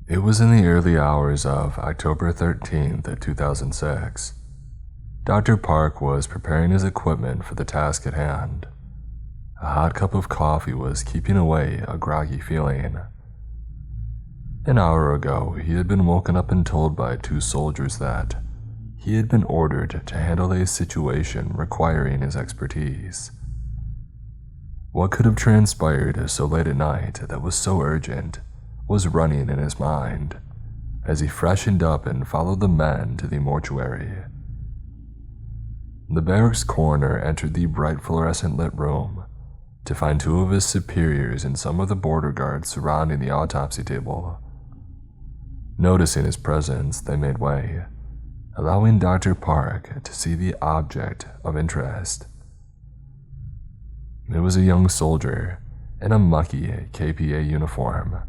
It was in the early hours of October 13th, 2006. Dr. Park was preparing his equipment for the task at hand. A hot cup of coffee was keeping away a groggy feeling. An hour ago, he had been woken up and told by two soldiers that he had been ordered to handle a situation requiring his expertise. What could have transpired so late at night that was so urgent was running in his mind as he freshened up and followed the men to the mortuary. The barracks coroner entered the bright fluorescent lit room to find two of his superiors and some of the border guards surrounding the autopsy table. Noticing his presence, they made way, allowing Dr. Park to see the object of interest. It was a young soldier in a mucky KPA uniform.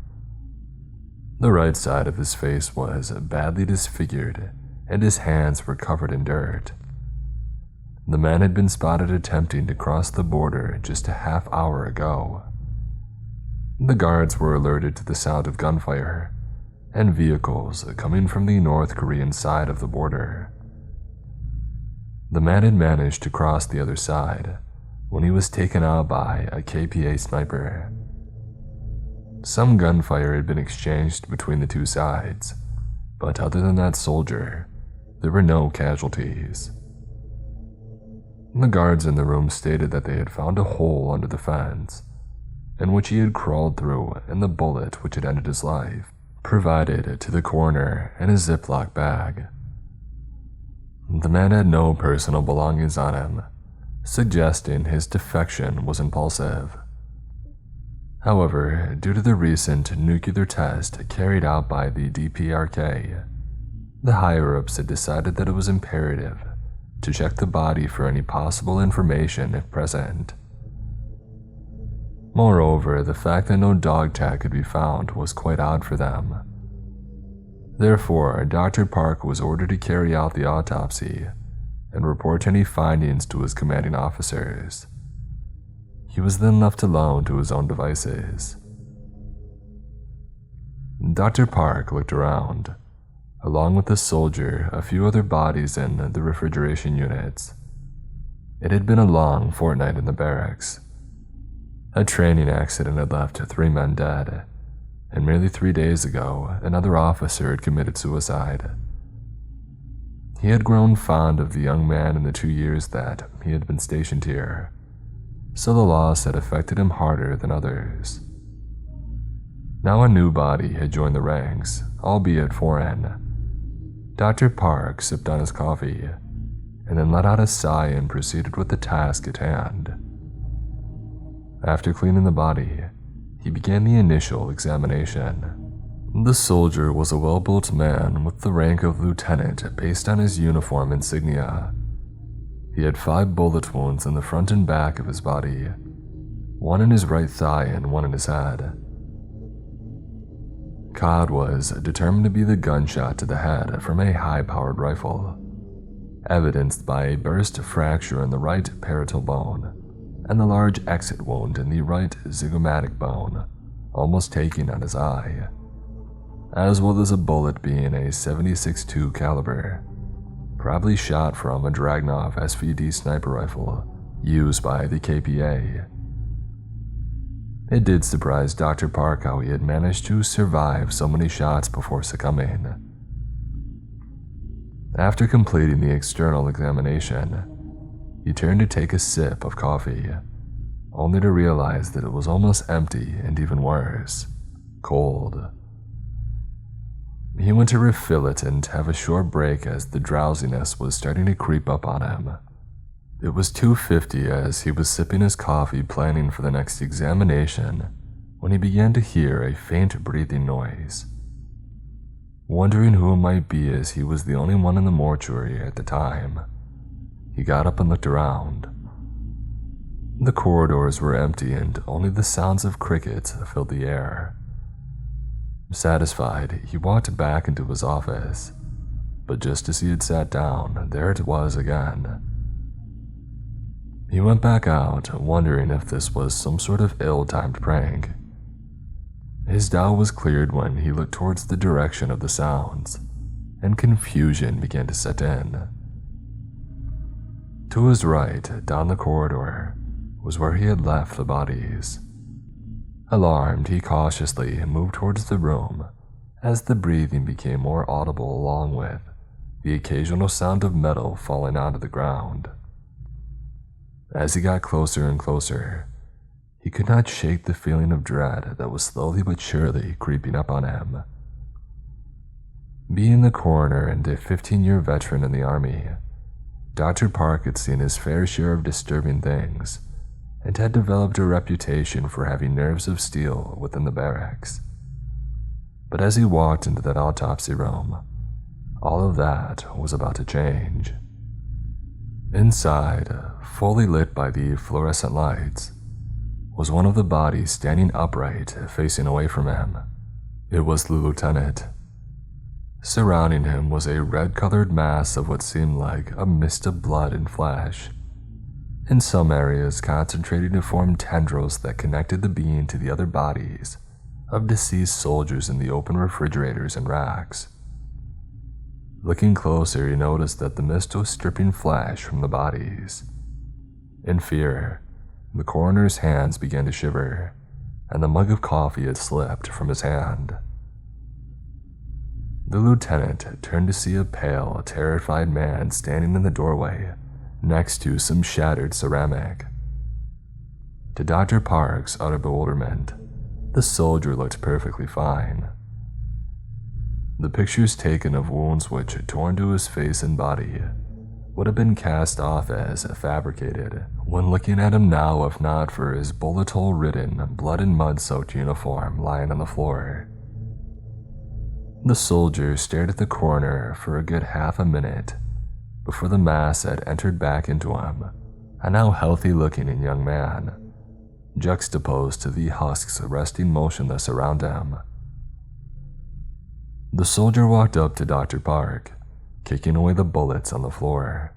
The right side of his face was badly disfigured, and his hands were covered in dirt. The man had been spotted attempting to cross the border just a half hour ago. The guards were alerted to the sound of gunfire and vehicles coming from the North Korean side of the border. The man had managed to cross the other side when he was taken out by a KPA sniper. Some gunfire had been exchanged between the two sides, but other than that soldier, there were no casualties. The guards in the room stated that they had found a hole under the fence, in which he had crawled through, and the bullet which had ended his life provided to the coroner in a Ziploc bag. The man had no personal belongings on him, suggesting his defection was impulsive. However, due to the recent nuclear test carried out by the DPRK, the higher-ups had decided that it was imperative to check the body for any possible information if present. Moreover, the fact that no dog tag could be found was quite odd for them. Therefore, Dr. Park was ordered to carry out the autopsy and report any findings to his commanding officers. He was then left alone to his own devices. Dr. Park looked around. Along with the soldier, a few other bodies in the refrigeration units. It had been a long fortnight in the barracks. A training accident had left 3 men dead, and merely 3 days ago, another officer had committed suicide. He had grown fond of the young man in the 2 years that he had been stationed here, so the loss had affected him harder than others. Now a new body had joined the ranks, albeit foreign. Dr. Park sipped on his coffee, and then let out a sigh and proceeded with the task at hand. After cleaning the body, he began the initial examination. The soldier was a well-built man with the rank of lieutenant based on his uniform insignia. He had 5 bullet wounds in the front and back of his body, 1 in his right thigh and 1 in his head. Codd was determined to be the gunshot to the head from a high-powered rifle, evidenced by a burst fracture in the right parietal bone and the large exit wound in the right zygomatic bone, almost taking out his eye, as well as a bullet being a .76-2 caliber, probably shot from a Dragunov SVD sniper rifle used by the KPA. It did surprise Dr. Park how he had managed to survive so many shots before succumbing. After completing the external examination, he turned to take a sip of coffee, only to realize that it was almost empty and even worse, cold. He went to refill it and have a short break as the drowsiness was starting to creep up on him. It was 2:50 as he was sipping his coffee planning for the next examination when he began to hear a faint breathing noise. Wondering who it might be as he was the only one in the mortuary at the time, he got up and looked around. The corridors were empty and only the sounds of crickets filled the air. Satisfied, he walked back into his office, but just as he had sat down, there it was again. He went back out, wondering if this was some sort of ill-timed prank. His doubt was cleared when he looked towards the direction of the sounds, and confusion began to set in. To his right, down the corridor, was where he had left the bodies. Alarmed, he cautiously moved towards the room as the breathing became more audible, along with the occasional sound of metal falling onto the ground. As he got closer and closer, he could not shake the feeling of dread that was slowly but surely creeping up on him. Being the coroner and a 15-year veteran in the Army, Dr. Park had seen his fair share of disturbing things and had developed a reputation for having nerves of steel within the barracks. But as he walked into that autopsy room, all of that was about to change. Inside, fully lit by the fluorescent lights, was one of the bodies standing upright, facing away from him. It was the lieutenant. Surrounding him was a red-colored mass of what seemed like a mist of blood and flesh, in some areas concentrating to form tendrils that connected the being to the other bodies of deceased soldiers in the open refrigerators and racks. Looking closer, he noticed that the mist was stripping flesh from the bodies. In fear, the coroner's hands began to shiver, and the mug of coffee had slipped from his hand. The lieutenant turned to see a pale, terrified man standing in the doorway next to some shattered ceramic. To Dr. Park's utter bewilderment, the soldier looked perfectly fine. The pictures taken of wounds which had torn to his face and body would have been cast off as fabricated when looking at him now, if not for his bullet hole-ridden, blood and mud-soaked uniform lying on the floor. The soldier stared at the coroner for a good half a minute before the mass had entered back into him, a now healthy-looking and young man, juxtaposed to the husks resting motionless around him. The soldier walked up to Dr. Park, kicking away the bullets on the floor.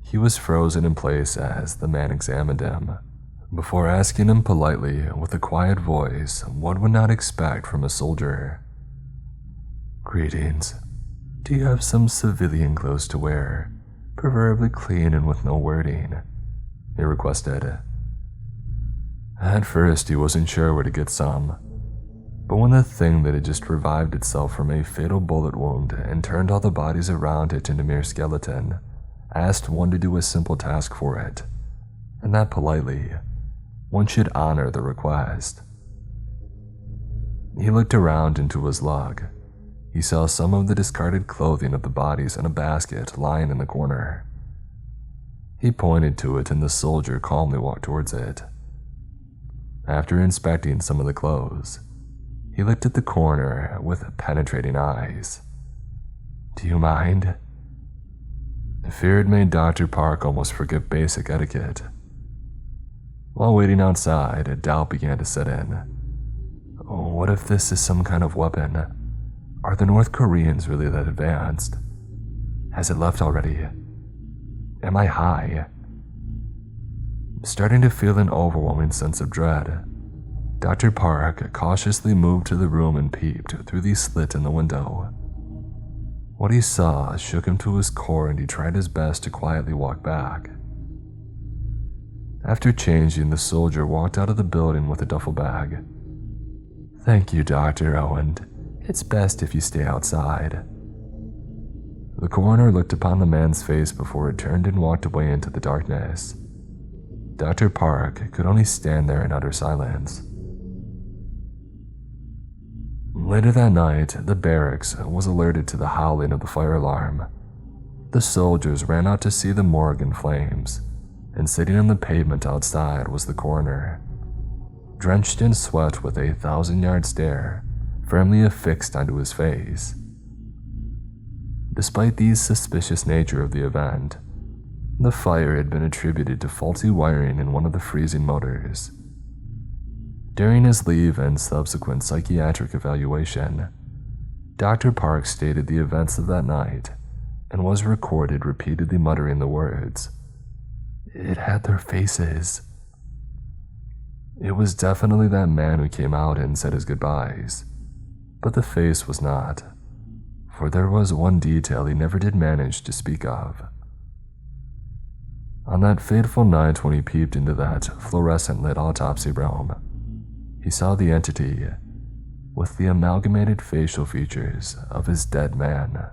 He was frozen in place as the man examined him, before asking him politely, with a quiet voice one would not expect from a soldier. "Greetings. Do you have some civilian clothes to wear, preferably clean and with no wording?" he requested. At first, he wasn't sure where to get some, but when the thing that had just revived itself from a fatal bullet wound and turned all the bodies around it into mere skeleton asked one to do a simple task for it, and that politely, one should honor the request. He looked around into his lug. He saw some of the discarded clothing of the bodies in a basket lying in the corner. He pointed to it and the soldier calmly walked towards it. After inspecting some of the clothes, he looked at the coroner with penetrating eyes. "Do you mind?" Fear had made Dr. Park almost forget basic etiquette. While waiting outside, a doubt began to set in. What if this is some kind of weapon? Are the North Koreans really that advanced? Has it left already? Am I high? Starting to feel an overwhelming sense of dread, Dr. Park cautiously moved to the room and peeped through the slit in the window. What he saw shook him to his core, and he tried his best to quietly walk back. After changing, the soldier walked out of the building with a duffel bag. "Thank you, Dr. Owen. It's best if you stay outside." The coroner looked upon the man's face before it turned and walked away into the darkness. Dr. Park could only stand there in utter silence. Later that night, the barracks was alerted to the howling of the fire alarm. The soldiers ran out to see the morgue in flames, and sitting on the pavement outside was the coroner, drenched in sweat with a 1,000-yard stare firmly affixed onto his face. Despite the suspicious nature of the event, the fire had been attributed to faulty wiring in one of the freezing motors. During his leave and subsequent psychiatric evaluation, Dr. Park stated the events of that night and was recorded repeatedly muttering the words, "It had their faces." It was definitely that man who came out and said his goodbyes, but the face was not, for there was one detail he never did manage to speak of. On that fateful night when he peeped into that fluorescent-lit autopsy room, he saw the entity with the amalgamated facial features of his dead man.